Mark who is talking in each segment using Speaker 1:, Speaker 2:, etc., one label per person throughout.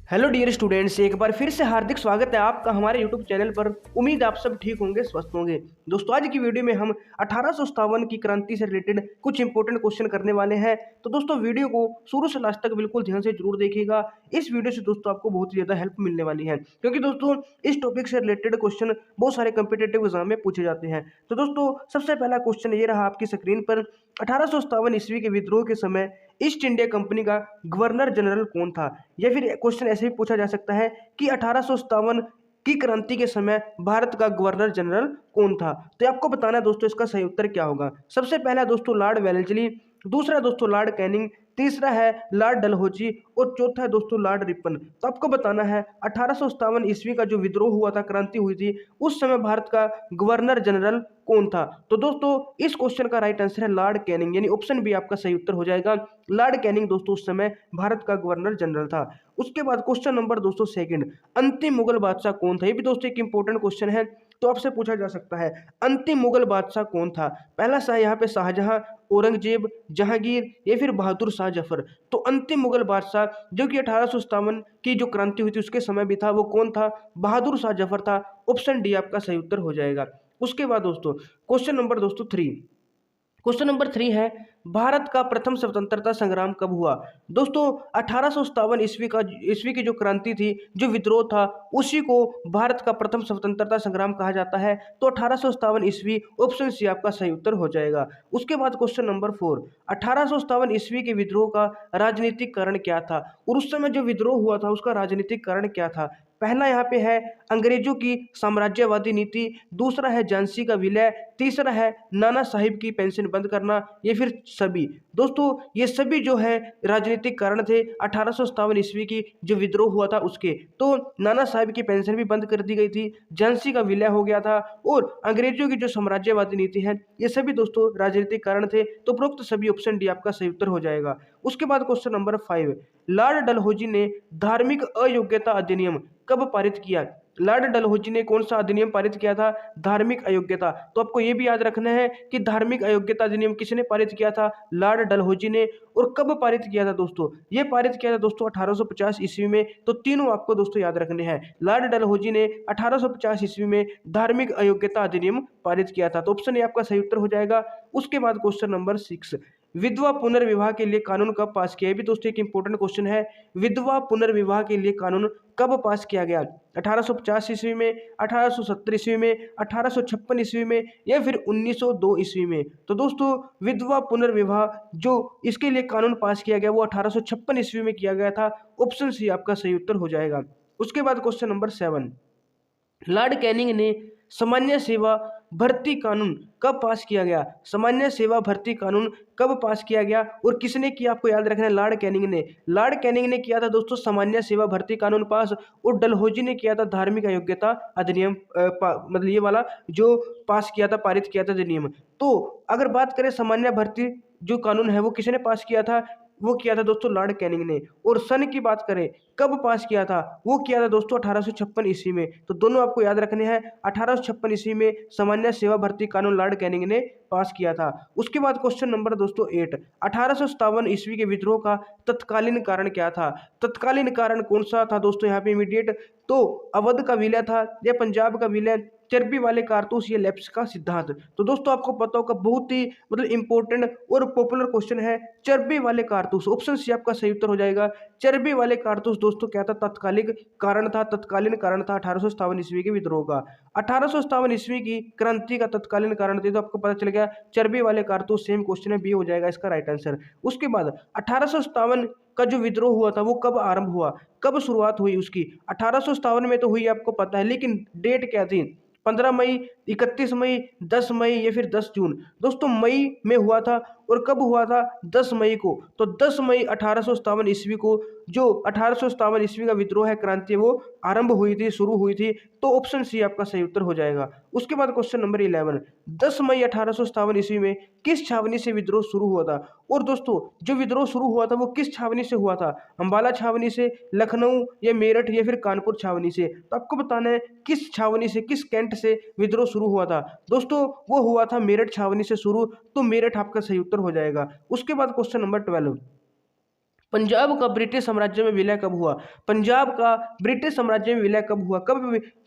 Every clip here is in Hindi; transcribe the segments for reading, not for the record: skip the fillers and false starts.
Speaker 1: हेलो डियर स्टूडेंट्स, एक बार फिर से हार्दिक स्वागत है आपका हमारे यूट्यूब चैनल पर। उम्मीद आप सब ठीक होंगे, स्वस्थ होंगे। दोस्तों, आज की वीडियो में हम 1857 की क्रांति से रिलेटेड कुछ इंपॉर्टेंट क्वेश्चन करने वाले हैं। तो दोस्तों, वीडियो को शुरू से लास्ट तक बिल्कुल ध्यान से जरूर देखिएगा। इस वीडियो से दोस्तों आपको बहुत ही ज़्यादा हेल्प मिलने वाली है, क्योंकि दोस्तों इस टॉपिक से रिलेटेड क्वेश्चन बहुत सारे कॉम्पिटेटिव एग्जाम में पूछे जाते हैं। तो दोस्तों, सबसे पहला क्वेश्चन ये रहा आपकी स्क्रीन पर। 1857 ईस्वी के विद्रोह के समय ईस्ट इंडिया कंपनी का गवर्नर जनरल कौन था? या फिर क्वेश्चन ऐसे भी पूछा जा सकता है कि 1857 की क्रांति के समय भारत का गवर्नर जनरल कौन था? तो आपको बताना है दोस्तों इसका सही उत्तर क्या होगा। सबसे पहला दोस्तों लॉर्ड वेलेस्ली, दूसरा दोस्तों लॉर्ड कैनिंग, तीसरा है लॉर्ड डलहौजी और चौथा है दोस्तों लॉर्ड रिपन। तो आपको बताना है 1857 ईस्वी का जो विद्रोह हुआ था, क्रांति हुई थी, उस समय भारत का गवर्नर जनरल कौन था? तो दोस्तों इस क्वेश्चन का राइट आंसर है लॉर्ड कैनिंग, यानी ऑप्शन बी आपका सही उत्तर हो जाएगा। लॉर्ड कैनिंग दोस्तों उस समय भारत का गवर्नर जनरल था। उसके बाद क्वेश्चन नंबर दोस्तों सेकंड, अंतिम मुगल बादशाह कौन था? ये भी दोस्तों एक इंपॉर्टेंट क्वेश्चन है, तो आपसे पूछा जा सकता है अंतिम मुगल बादशाह कौन था? पहला शाह यहाँ पे शाहजहां, औरंगजेब, जहांगीर या फिर बहादुर शाह जफर। तो अंतिम मुगल बादशाह जो कि 1857 की जो क्रांति हुई थी उसके समय भी था, वो कौन था? बहादुर शाह जफर था। ऑप्शन डी आपका सही उत्तर हो जाएगा। उसके बाद दोस्तों क्वेश्चन नंबर दोस्तों थ्री, क्वेश्चन नंबर थ्री है भारत का प्रथम स्वतंत्रता संग्राम कब हुआ? दोस्तों 1857 ईस्वी की जो क्रांति थी, जो विद्रोह था, उसी को भारत का प्रथम स्वतंत्रता संग्राम कहा जाता है। तो 1857 ईस्वी, ऑप्शन सी आपका सही उत्तर हो जाएगा। उसके बाद क्वेश्चन नंबर फोर, 1857 ईस्वी के विद्रोह का राजनीतिक कारण क्या था? और उस समय जो विद्रोह हुआ था उसका राजनीतिक कारण क्या था? पहला यहाँ पे है अंग्रेजों की साम्राज्यवादी नीति, दूसरा है झांसी का विलय, तीसरा है नाना साहिब की पेंशन बंद करना, या फिर सभी। दोस्तों ये सभी जो है राजनीतिक कारण थे 1857 ईस्वी की जो विद्रोह हुआ था उसके। तो नाना साहिब की पेंशन भी बंद कर दी गई थी, झांसी का विलय हो गया था, और अंग्रेजों की जो साम्राज्यवादी नीति है, ये सभी दोस्तों राजनीतिक कारण थे। तो उपरोक्त सभी, ऑप्शन डी आपका सही उत्तर हो जाएगा। उसके बाद question number five, Lord Dalhousie ने धार्मिक अयोग्यता अधिनियम कब पारित किया? लॉर्ड डलहौजी ने कौन सा अधिनियम पारित किया था? धार्मिक अयोग्यता। तो आपको यह भी याद रखना है कि धार्मिक अयोग्यता अधिनियम किसने पारित किया था? लॉर्ड डलहौजी ने। और कब पारित किया था दोस्तों? ये पारित किया था दोस्तों 1850 ईस्वी में। तो तीनों आपको दोस्तों याद रखने हैं। लॉर्ड डलहौजी ने 1850 ईस्वी में धार्मिक अयोग्यता अधिनियम पारित किया था। तो ऑप्शन ए आपका सही उत्तर हो जाएगा। उसके बाद क्वेश्चन नंबर सिक्स, विधवा पुनर्विवाह के लिए कानून कब पास किया? ये भी दोस्तों एक इंपॉर्टेंट क्वेश्चन है। विधवा पुनर्विवाह के लिए कानून कब पास किया गया? 1850 ईस्वी में, 1870 ईस्वी में, 1856 ईस्वी में, या फिर 1902 ईस्वी में? तो दोस्तों विधवा पुनर्विवाह जो इसके लिए कानून पास किया गया वो 1856 ईस्वी में किया गया था। ऑप्शन सी आपका सही उत्तर हो जाएगा। उसके बाद question number seven, Lord Canning ने सामान्य सेवा भर्ती कानून कब पास किया गया? सामान्य सेवा भर्ती कानून कब पास किया गया और किसने किया? आपको याद रखना है लॉर्ड कैनिंग ने। लॉर्ड कैनिंग ने किया था दोस्तों सामान्य सेवा भर्ती कानून पास, और डलहौजी ने किया था धार्मिक अयोग्यता अधिनियम मतलब ये वाला जो पास किया था, पारित किया था अधिनियम। तो अगर बात करें सामान्य भर्ती जो कानून है वो किसने पास किया था? वो किया था दोस्तों लॉर्ड कैनिंग ने। और सन की बात करें कब पास किया था? वो किया था दोस्तों 1856 ईस्वी में। तो दोनों आपको याद रखने हैं। 1856 ईस्वी में सामान्य सेवा भर्ती कानून लॉर्ड कैनिंग ने पास किया था। उसके बाद क्वेश्चन नंबर दोस्तों 8, 1857 ईस्वी के विद्रोह का तत्कालीन कारण क्या था? तत्कालीन कारण कौन सा था दोस्तों यहाँ पे इमीडिएट? तो अवध का विलय था, या पंजाब का विलय, चर्बी वाले कारतूस, या लेप्स का सिद्धांत? तो दोस्तों आपको पता होगा बहुत ही मतलब इंपॉर्टेंट और पॉपुलर क्वेश्चन है, चर्बी वाले कारतूस। ऑप्शन सी आपका सही उत्तर हो जाएगा। चर्बी वाले कारतूस दोस्तों क्या था? तत्कालिक कारण था, तत्कालीन कारण था 1857 ईस्वी के विद्रोह का। 1857 ईस्वी की क्रांति का तत्कालीन कारण थे, तो आपको पता चल गया चर्बी वाले कारतूस। सेम क्वेश्चन है, बी हो जाएगा इसका राइट आंसर। उसके बाद 1857 का जो विद्रोह हुआ था वो कब आरंभ हुआ, कब शुरुआत हुई उसकी? 1857 में तो हुई आपको पता है, लेकिन डेट क्या थी? 15 मई, 31 मई, 10 मई, या फिर 10 जून? दोस्तों मई में हुआ था। और कब हुआ था? 10 मई को। तो 10 मई 1857 ईस्वी को जो 1857 ईस्वी का विद्रोह है, क्रांति, वो आरंभ हुई थी, शुरू हुई थी। तो ऑप्शन सी आपका सही उत्तर हो जाएगा। उसके बाद क्वेश्चन नंबर 11, 10 मई 1857 ईस्वी में किस छावनी से विद्रोह शुरू हुआ था? और दोस्तों जो विद्रोह शुरू हुआ था वो किस छावनी से हुआ था? अंबाला छावनी से, लखनऊ, या मेरठ, या फिर कानपुर छावनी से? तो आपको बताना है किस छावनी से, किस कैंट से विद्रोह शुरू हुआ था। दोस्तों वो हुआ था मेरठ छावनी से शुरू। तो मेरठ आपका सही उत्तर हो जाएगा। उसके बाद क्वेश्चन नंबर 12, पंजाब का ब्रिटिश साम्राज्य में विलय कब हुआ? पंजाब का ब्रिटिश साम्राज्य में विलय कब हुआ?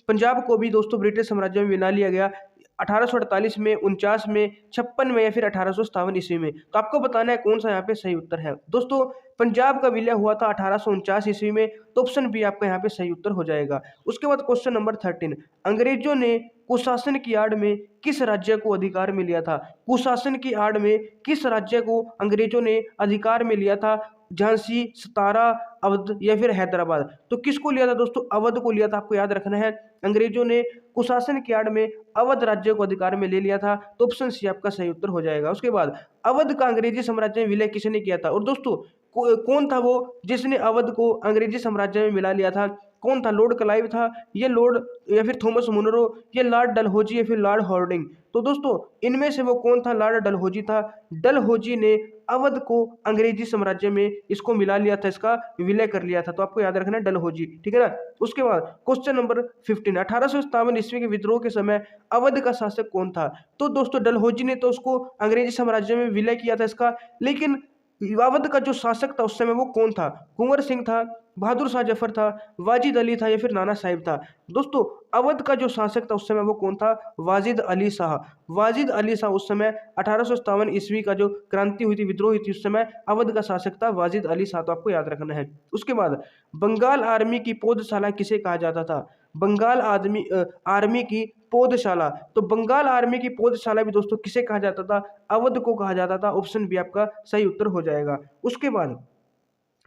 Speaker 1: पंजाब को भी दोस्तों ब्रिटिश साम्राज्य में मिला लिया गया? 1848 में, 49 में, 56 में या फिर 1857 ईस्वी में? तो आपको बताना है कौन सा यहाँ पे सही उत्तर है। दोस्तों पंजाब का विलय हुआ था 1849 ईस्वी में, तो ऑप्शन बी आपका यहाँ पे सही उत्तर हो जाएगा। उसके बाद क्वेश्चन नंबर 13, अंग्रेजों ने कुशासन की आड़ में किस राज्य को अधिकार में लिया था? कुशासन की आड़ में किस राज्य को अंग्रेजों ने अधिकार में लिया था? झांसी, सतारा, अवध या फिर हैदराबाद? तो किसको लिया था दोस्तों? अवध को लिया था। आपको याद रखना है अंग्रेजों ने कुशासन की आड़ में अवध राज्य को अधिकार में ले लिया था, तो ऑप्शन सी आपका सही उत्तर हो जाएगा। उसके बाद अवध का अंग्रेजी साम्राज्य में विलय किसने किया था? और दोस्तों कौन था वो जिसने अवध को अंग्रेजी साम्राज्य में मिला लिया था? कौन था? लॉर्ड क्लाइव था, ये लॉर्ड या फिर थॉमस मुनरो, ये लॉर्ड डलहौजी या फिर लॉर्ड हॉर्डिंग? तो दोस्तों इनमें से वो कौन था? लॉर्ड डलहौजी था। डलहौजी ने अवध को अंग्रेजी साम्राज्य में इसको मिला लिया था, इसका विलय कर लिया था। तो आपको याद रखना है डलहौजी, ठीक है ना। उसके बाद क्वेश्चन नंबर 15, 1857 ईस्वी के विद्रोह के समय अवध का शासक कौन था? तो दोस्तों डलहौजी ने तो उसको अंग्रेजी साम्राज्य में विलय किया था इसका, लेकिन अवध का जो शासक था उस समय वो कौन था? कुंवर सिंह था, बहादुर शाह जफर था, वाजिद अली था या फिर नाना साहिब था? दोस्तों अवध का जो शासक था उस समय वो कौन था? वाजिद अली शाह। वाजिद अली शाह उस समय 1857 ईस्वी का जो क्रांति हुई थी, विद्रोह हुई थी, उस समय अवध का शासक था वाजिद अली शाह। तो आपको याद रखना है। उसके बाद बंगाल आर्मी की पौधशाला किसे कहा जाता था? बंगाल आर्मी की पौधशाला, तो बंगाल आर्मी की पौधशाला भी दोस्तों किसे कहा जाता था? अवध को कहा जाता था। ऑप्शन बी आपका सही उत्तर हो जाएगा। उसके बाद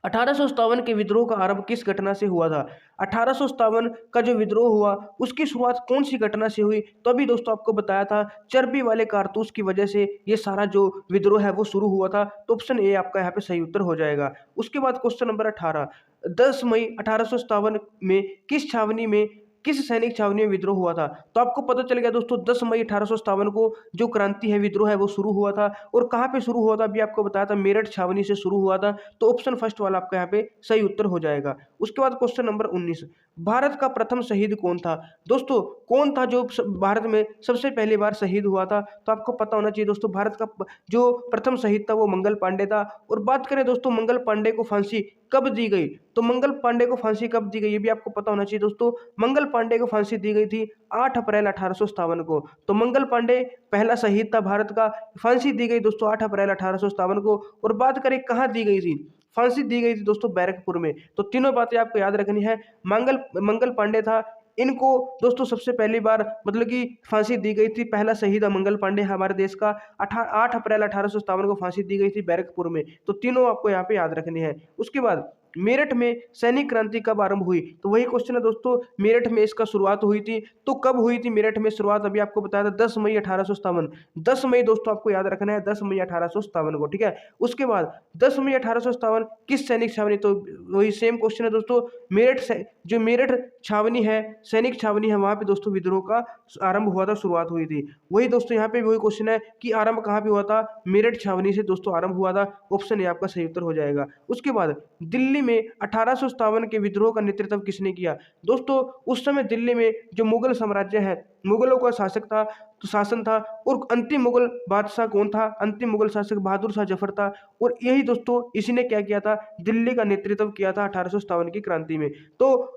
Speaker 1: 1857 के विद्रोह का आरंभ किस घटना से हुआ था? 1857 का जो विद्रोह हुआ उसकी शुरुआत कौन सी घटना से हुई? तो अभी दोस्तों आपको बताया था चर्बी वाले कारतूस की वजह से ये सारा जो विद्रोह है वो शुरू हुआ था। तो ऑप्शन ए आपका यहाँ पे सही उत्तर हो जाएगा। उसके बाद क्वेश्चन नंबर 18, 10 मई 1857 में किस सैनिक छावनी में विद्रोह हुआ था? तो आपको पता चल गया दोस्तों 10 मई 1857 को जो क्रांति है, विद्रोह है, वो शुरू हुआ था। और कहाँ पे शुरू हुआ था? अभी आपको बताया था मेरठ छावनी से शुरू हुआ था। तो ऑप्शन फर्स्ट वाला आपका यहाँ पे सही उत्तर हो जाएगा। उसके बाद क्वेश्चन नंबर 19, भारत का प्रथम शहीद कौन था? दोस्तों कौन था जो भारत में सबसे पहली बार शहीद हुआ था? तो आपको पता होना चाहिए दोस्तों भारत का जो प्रथम शहीद था वो मंगल पांडे था। और बात करें दोस्तों मंगल पांडे को फांसी कब दी गई? तो मंगल पांडे को फांसी कब दी गई ये भी आपको पता होना चाहिए दोस्तों। मंगल पांडे को फांसी दी गई थी 8 अप्रैल 1857 को। तो मंगल पांडे पहला शहीद था भारत का। फांसी दी गई दोस्तों 8 अप्रैल 1857 को। और बात करें कहाँ दी गई थी? फांसी दी गई थी दोस्तों बैरकपुर में। तो तीनों बातें आपको याद रखनी है। मंगल पांडे था, इनको दोस्तों सबसे पहली बार मतलब कि फांसी दी गई थी। पहला शहीद मंगल पांडे हमारे देश का। 8 अप्रैल 1857 को फांसी दी गई थी बैरकपुर में। तो तीनों आपको यहाँ पे याद रखनी है। उसके बाद मेरठ में सैनिक क्रांति कब आरंभ हुई? तो वही क्वेश्चन है दोस्तों, मेरठ में इसका शुरुआत हुई थी। तो कब हुई थी मेरठ में शुरुआत? अभी आपको बताया था 10 मई 1857। 10 मई दोस्तों आपको याद रखना है, 10 मई 1857 को, ठीक है। उसके बाद 10 मई 1857 किस सैनिक छावनी? तो वही सेम क्वेश्चन है दोस्तों, मेरठ से जो मेरठ छावनी है, सैनिक छावनी है, वहां पे दोस्तों विद्रोह का आरंभ हुआ था, शुरुआत हुई थी। वही दोस्तों यहाँ पे वही क्वेश्चन है कि आरंभ कहाँ पे हुआ था? मेरठ छावनी से दोस्तों आरंभ हुआ था। ऑप्शन ए आपका सही उत्तर हो जाएगा। उसके बाद दिल्ली में 1857 के विद्रोह का नेतृत्व किसने किया? दोस्तों उस समय दिल्ली में जो मुगल साम्राज्य है, मुगलों का शासन था। और अंतिम मुगल बादशाह कौन था? अंतिम मुगल शासक बहादुर शाह जफर था। और यही दोस्तों इसी ने क्या किया था? दिल्ली का नेतृत्व किया था 1857 की क्रांति में। तो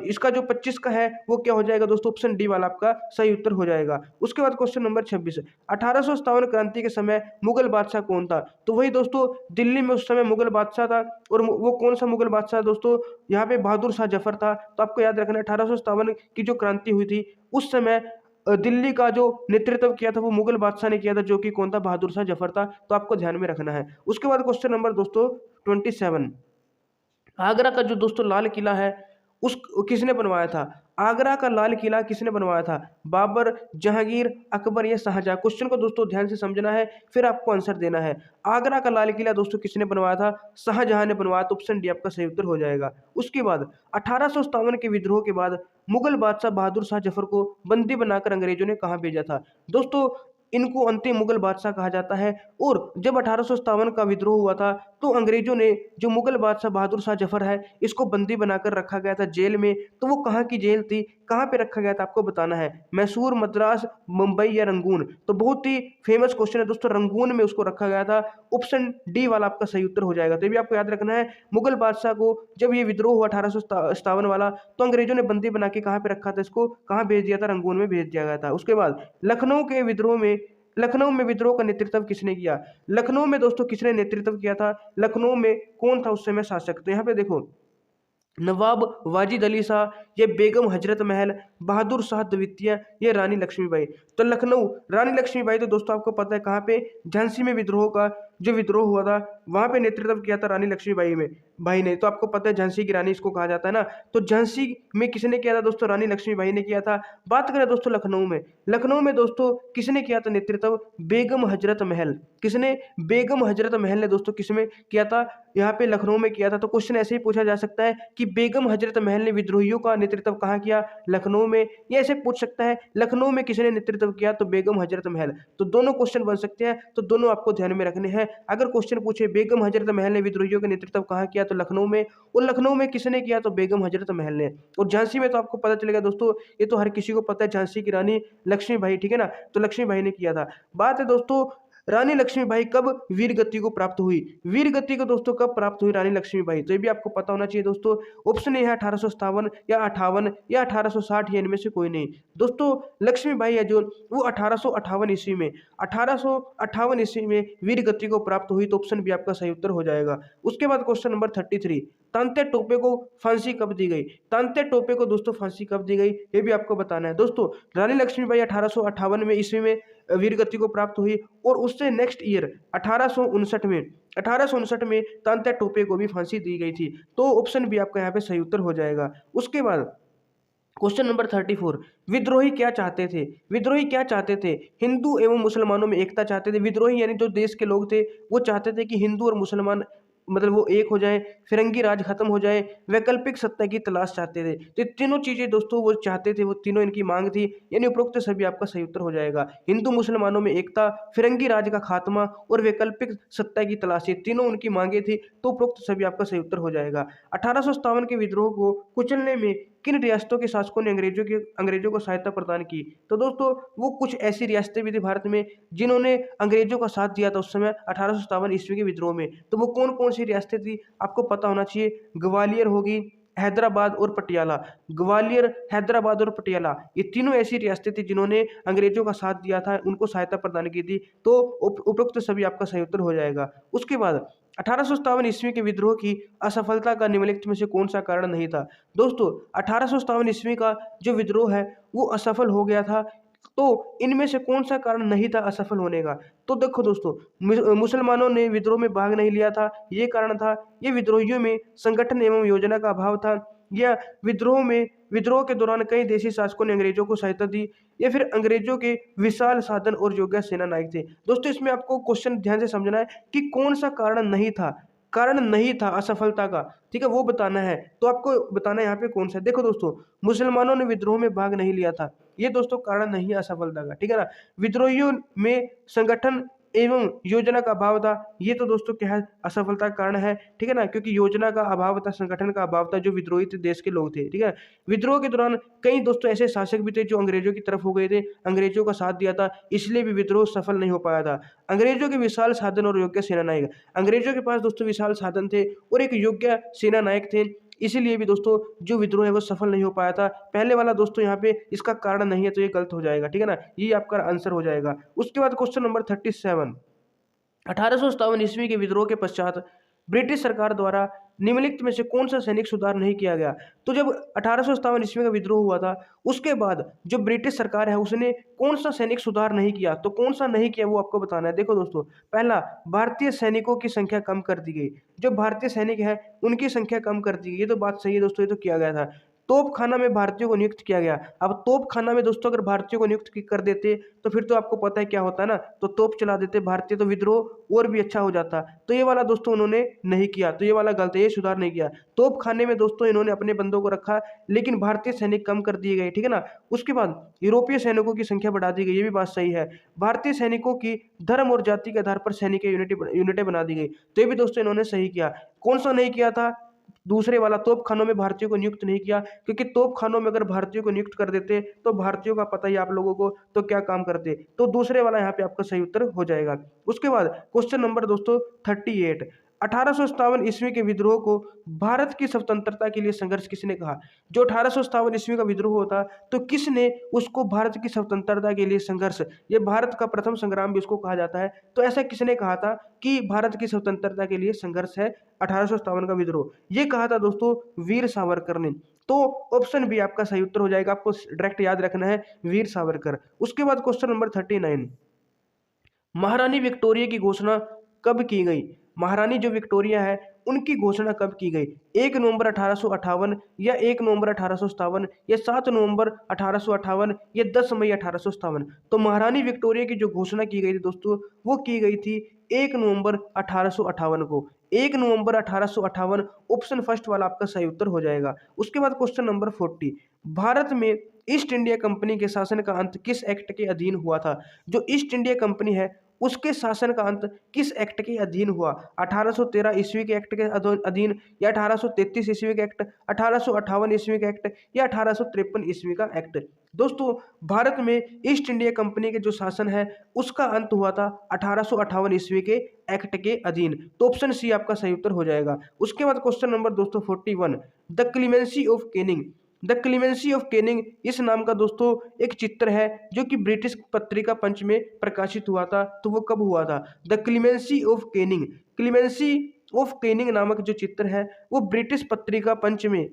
Speaker 1: इसका जो 25 का है वो क्या हो जाएगा दोस्तों? ऑप्शन डी वाला आपका सही उत्तर हो जाएगा। उसके बाद क्वेश्चन नंबर 26, 1857 क्रांति के समय मुगल बादशाह कौन था? तो वही दोस्तों दिल्ली में उस समय मुगल बादशाह था। और वो कौन सा मुगल बादशाह दोस्तों? यहाँ पे बहादुर शाह जफर था। तो आपको याद रखना है 1857 की जो क्रांति हुई थी उस समय दिल्ली का जो नेतृत्व किया था वो मुगल बादशाह ने किया था, जो कि कौन था? बहादुर शाह जफर था। तो आपको ध्यान में रखना है। उसके बाद क्वेश्चन नंबर दोस्तों 27, आगरा का जो दोस्तों लाल किला है उस किसने बनवाया था? आगरा का लाल किला किसने बनवाया था? बाबर, जहांगीर, अकबर या शाहजहां? क्वेश्चन को दोस्तों ध्यान से समझना है, फिर आपको आंसर देना है। आगरा का लाल किला दोस्तों किसने बनवाया था? शाहजहां ने बनवाया। तो ऑप्शन डी आपका सही उत्तर हो जाएगा। उसके बाद 1857 के विद्रोह के बाद मुगल बादशाह बहादुर शाह जफर को बंदी बनाकर अंग्रेजों ने कहाँ भेजा था? दोस्तों इनको अंतिम मुगल बादशाह कहा जाता है। और जब 1857 का विद्रोह हुआ था तो अंग्रेजों ने जो मुगल बादशाह बहादुर शाह जफर है इसको बंदी बनाकर रखा गया था जेल में। तो वो कहाँ की जेल थी, कहाँ पे रखा गया था आपको बताना है, मैसूर, मद्रास, मुंबई या रंगून। तो बहुत ही फेमस क्वेश्चन है दोस्तों, रंगून में उसको रखा गया था। ऑप्शन डी वाला आपका सही उत्तर हो जाएगा। तो ये भी आपको याद रखना है, मुगल बादशाह को जब ये विद्रोह हुआ 1857 वाला, तो अंग्रेजों ने बंदी बना के कहाँ पे रखा था, इसको कहाँ भेज दिया था, रंगून में भेज दिया गया था। उसके बाद लखनऊ में विद्रोह का नेतृत्व किसने किया। लखनऊ में दोस्तों किसने नेतृत्व किया था, लखनऊ में कौन था उस समय शासक। तो यहाँ पे देखो, नवाब वाजिद अली शाह, ये बेगम हजरत महल, बहादुर शाह द्वितीय, ये रानी लक्ष्मीबाई। तो लखनऊ, रानी लक्ष्मीबाई तो दोस्तों आपको पता है कहाँ पे, झांसी में विद्रोह का जो विद्रोह हुआ था वहां पे नेतृत्व किया था रानी लक्ष्मीबाई में भाई ने। तो आपको पता है झांसी की रानी इसको कहा जाता है ना। तो झांसी में किसने किया था दोस्तों, रानी लक्ष्मीबाई ने किया था। बात करें दोस्तों लखनऊ में दोस्तों किसने किया था नेतृत्व, बेगम हजरत महल। किसने, बेगम हजरत महल ने दोस्तों किसमें किया था, यहाँ पे लखनऊ में किया था। तो क्वेश्चन ऐसे ही पूछा जा सकता है कि बेगम हजरत महल ने विद्रोहियों का नेतृत्व कहाँ किया, लखनऊ में। ये ऐसे पूछ सकता है लखनऊ में किसने नेतृत्व किया, तो बेगम हजरत महल। तो दोनों क्वेश्चन बन सकते हैं, तो दोनों आपको ध्यान में रखने हैं। अगर क्वेश्चन पूछे बेगम हजरत महल ने विद्रोहियों का नेतृत्व कहाँ किया, तो लखनऊ में, और लखनऊ में किसने किया, तो बेगम हजरत महल ने। और झांसी में तो आपको पता चलेगा दोस्तों, ये तो हर किसी को पता है, झांसी की रानी लक्ष्मीबाई, ठीक है ना। तो लक्ष्मीबाई ने किया था। बात है दोस्तों रानी लक्ष्मीबाई कब वीर गति को प्राप्त हुई, वीर गति को दोस्तों कब प्राप्त हुई रानी लक्ष्मीबाई। तो ये भी आपको पता होना चाहिए दोस्तों। ऑप्शन ए है 1857 या 58 या 1860, या इनमें से कोई नहीं। दोस्तों लक्ष्मीबाई है जो, वो 1858 ईस्वी में, 1858 ईस्वी में वीर गति को प्राप्त हुई। तो ऑप्शन बी आपका सही उत्तर हो जाएगा। उसके बाद क्वेश्चन नंबर 33, तांत्या टोपे को फांसी कब दी गई। तांत्या टोपे को दोस्तों फांसी कब दी गई, ये भी आपको बताना है। दोस्तों रानी लक्ष्मीबाई 1858 में ईस्वी में वीर गति को प्राप्त हुई, और उससे नेक्स्ट ईयर 1859 में तांत्या टोपे को भी फांसी दी गई थी। तो ऑप्शन बी आपका यहाँ पे सही उत्तर हो जाएगा। उसके बाद क्वेश्चन नंबर 34, विद्रोही क्या चाहते थे, विद्रोही क्या चाहते थे, हिंदू एवं मुसलमानों में एकता चाहते थे। विद्रोही यानी जो देश के लोग थे वो चाहते थे कि हिंदू और मुसलमान मतलब वो एक हो जाए, फिरंगी राज खत्म हो जाए, वैकल्पिक सत्ता की तलाश चाहते थे। तो तीनों चीजें दोस्तों वो चाहते थे, वो तीनों इनकी मांग थी, यानी उपरोक्त सभी आपका सही उत्तर हो जाएगा। हिंदू मुसलमानों में एकता, फिरंगी राज का खात्मा और वैकल्पिक सत्ता की तलाश, ये तीनों उनकी मांगे थी। तो उपरोक्त सभी आपका सही उत्तर हो जाएगा। 1857 के विद्रोह को कुचलने में किन रियासतों के शासकों ने अंग्रेजों को सहायता प्रदान की। तो दोस्तों वो कुछ ऐसी रियासतें भी थी भारत में जिन्होंने अंग्रेजों का साथ दिया था उस समय 1857 ईस्वी के विद्रोह में। तो वो कौन कौन सी रियासतें थी आपको पता होना चाहिए। ग्वालियर होगी, हैदराबाद और पटियाला। ग्वालियर, हैदराबाद और पटियाला, ये तीनों ऐसी रियासतें थी जिन्होंने अंग्रेजों का साथ दिया था, उनको सहायता प्रदान की थी। तो उपरोक्त सभी आपका सही उत्तर हो जाएगा। उसके बाद 1857 ईस्वी के विद्रोह की असफलता का निम्नलिखित में से कौन सा कारण नहीं था। दोस्तों 1857 ईस्वी का जो विद्रोह है वो असफल हो गया था। तो इनमें से कौन सा कारण नहीं था असफल होने का। तो देखो दोस्तों, मुसलमानों ने विद्रोह में भाग नहीं लिया था, ये कारण था। ये विद्रोहियों में संगठन एवं योजना का अभाव था, या विद्रोह के दौरान कई देशी शासकों ने अंग्रेजों को सहायता दी, या फिर अंग्रेजों के विशाल साधन और योग्य सेना नायक थे। दोस्तों इसमें आपको क्वेश्चन ध्यान से समझना है कि कौन सा कारण नहीं था, कारण नहीं था असफलता का, ठीक है, वो बताना है। तो आपको बताना है यहाँ पे कौन सा। देखो दोस्तों, मुसलमानों ने विद्रोह में भाग नहीं लिया था, ये दोस्तों कारण नहीं है असफलता का, ठीक है ना। विद्रोहियों में संगठन एवं योजना का अभाव था, ये तो दोस्तों क्या है, असफलता का कारण है, ठीक है ना, क्योंकि योजना का अभाव था, संगठन का अभाव था, जो विद्रोही थे देश के लोग थे, ठीक है। विद्रोह के दौरान कई दोस्तों ऐसे शासक भी थे जो अंग्रेजों की तरफ हो गए थे, अंग्रेजों का साथ दिया था, इसलिए भी विद्रोह सफल नहीं हो पाया था। अंग्रेजों के विशाल साधन और योग्य सेना नायक, अंग्रेजों के पास दोस्तों विशाल साधन थे और एक योग्य सेना नायक थे, इसीलिए भी दोस्तों जो विद्रोह है वो सफल नहीं हो पाया था। पहले वाला दोस्तों यहाँ पे इसका कारण नहीं है, तो ये गलत हो जाएगा, ठीक है ना, ये आपका आंसर हो जाएगा। उसके बाद क्वेश्चन नंबर 37, 1857 ईस्वी के विद्रोह के पश्चात ब्रिटिश सरकार द्वारा निम्नलिखित में से कौन सा सैनिक सुधार नहीं किया गया। तो जब 1857 ईस्वी का विद्रोह हुआ था उसके बाद जो ब्रिटिश सरकार है उसने कौन सा सैनिक सुधार नहीं किया, तो कौन सा नहीं किया वो आपको बताना है। देखो दोस्तों, पहला, भारतीय सैनिकों की संख्या कम कर दी गई, जो भारतीय सैनिक है उनकी संख्या कम कर दी गई, ये तो बात सही है दोस्तों, ये तो किया गया था। तोप खाना में भारतीयों को नियुक्त किया गया। अब तोप खाना में दोस्तों अगर भारतीयों को नियुक्त कर देते तो फिर तो आपको पता है क्या होता है ना, तो तोप चला देते भारतीय, तो विद्रोह और भी अच्छा हो जाता। तो ये वाला दोस्तों उन्होंने नहीं किया, तो ये वाला गलत है, ये सुधार नहीं किया। तोप खाने में दोस्तों इन्होंने अपने बंदों को रखा, लेकिन भारतीय सैनिक कम कर दिए गए, ठीक है ना। उसके बाद यूरोपीय सैनिकों की संख्या बढ़ा दी गई, ये भी बात सही है। भारतीय सैनिकों की धर्म और जाति के आधार पर सैनिक यूनिटें बना दी गई, तो ये भी दोस्तों इन्होंने सही किया। कौन सा नहीं किया था? दूसरे वाला, तोप खानों में भारतीयों को नियुक्त नहीं किया, क्योंकि तोप खानों में अगर भारतीयों को नियुक्त कर देते तो भारतीयों का पता ही आप लोगों को, तो क्या काम करते। तो दूसरे वाला यहाँ पे आपका सही उत्तर हो जाएगा। उसके बाद क्वेश्चन नंबर दोस्तों 38, 1857 ईस्वी के विद्रोह को भारत की स्वतंत्रता के लिए संघर्ष किसने कहा? जो 1857 ईस्वी का विद्रोह होता, तो किसने उसको भारत की स्वतंत्रता के लिए संघर्ष, ये भारत का प्रथम संग्राम भी उसको कहा जाता है, तो ऐसा किसने कहा था कि भारत की स्वतंत्रता के लिए संघर्ष है 1857 का विद्रोह? ये कहा था दोस्तों वीर सावरकर ने। तो ऑप्शन बी आपका सही उत्तर हो जाएगा, आपको डायरेक्ट याद रखना है वीर सावरकर। उसके बाद क्वेश्चन नंबर 39, महारानी विक्टोरिया की घोषणा कब की गई? महारानी जो विक्टोरिया है उनकी घोषणा कब की गई? 1 नवंबर 1858 या 1 नवंबर 1857 या 7 नवंबर 1858 या 10 मई 1857? तो महारानी विक्टोरिया की जो घोषणा की गई थी दोस्तों, वो की गई थी 1 नवंबर 1858 को। 1 नवंबर 1858 ऑप्शन फर्स्ट वाला आपका सही उत्तर हो जाएगा। उसके बाद क्वेश्चन नंबर 40, भारत में ईस्ट इंडिया कंपनी के शासन का अंत किस एक्ट के अधीन हुआ था? जो ईस्ट इंडिया कंपनी है उसके शासन का अंत किस एक्ट के अधीन हुआ? 1813 ईस्वी के एक्ट के अधीन, या 1833 ईस्वी के एक्ट, 1858 ईस्वी का एक्ट, या 1853 ईस्वी का एक्ट? दोस्तों भारत में ईस्ट इंडिया कंपनी के जो शासन है उसका अंत हुआ था 1858 ईस्वी के एक्ट के अधीन, तो ऑप्शन सी आपका सही उत्तर हो जाएगा। उसके बाद क्वेश्चन नंबर दोस्तों 41, the clemency of Canning. The clemency of Canning इस नाम का दोस्तों एक चित्र है जो कि ब्रिटिश पत्रिका पंच में प्रकाशित हुआ था, तो वो कब हुआ था? The clemency of Canning, clemency of Canning नामक जो चित्र है वो ब्रिटिश पत्रिका पंच में,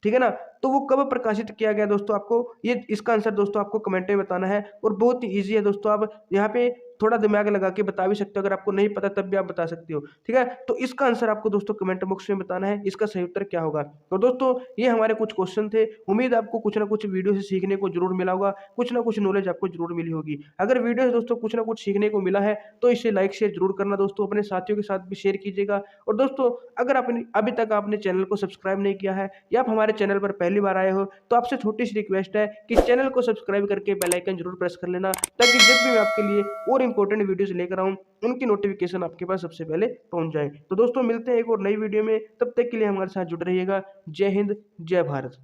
Speaker 1: ठीक है ना, तो वो कब प्रकाशित किया गया दोस्तों? आपको ये इसका आंसर दोस्तों आपको कमेंट में बताना है, और बहुत ही ईजी है दोस्तों, आप यहाँ पे थोड़ा दिमाग लगा के बता भी सकते हो, अगर आपको नहीं पता तब भी आप बता सकते हो, ठीक है। तो इसका आंसर आपको दोस्तों कमेंट बॉक्स में बताना है, इसका सही उत्तर क्या होगा। तो दोस्तों ये हमारे कुछ क्वेश्चन थे, उम्मीद आपको कुछ ना कुछ वीडियो से सीखने को जरूर मिला होगा, कुछ ना कुछ नॉलेज आपको जरूर मिली होगी। अगर वीडियो से दोस्तों कुछ ना कुछ सीखने को मिला है तो इसे लाइक शेयर जरूर करना दोस्तों, अपने साथियों के साथ भी शेयर कीजिएगा। और दोस्तों अगर आपने अभी तक आपने चैनल को सब्सक्राइब नहीं किया है या आप हमारे चैनल पर पहली बार आए हो, तो आपसे छोटी सी रिक्वेस्ट है कि चैनल को सब्सक्राइब करके बेल आइकन जरूर प्रेस कर लेना, ताकि जब भी मैं आपके लिए और इंपॉर्टेंट वीडियोस लेकर आऊं उनकी नोटिफिकेशन आपके पास सबसे पहले पहुंच जाए। तो दोस्तों मिलते हैं एक और नई वीडियो में, तब तक के लिए हमारे साथ जुड़े रहिएगा। जय हिंद, जय भारत।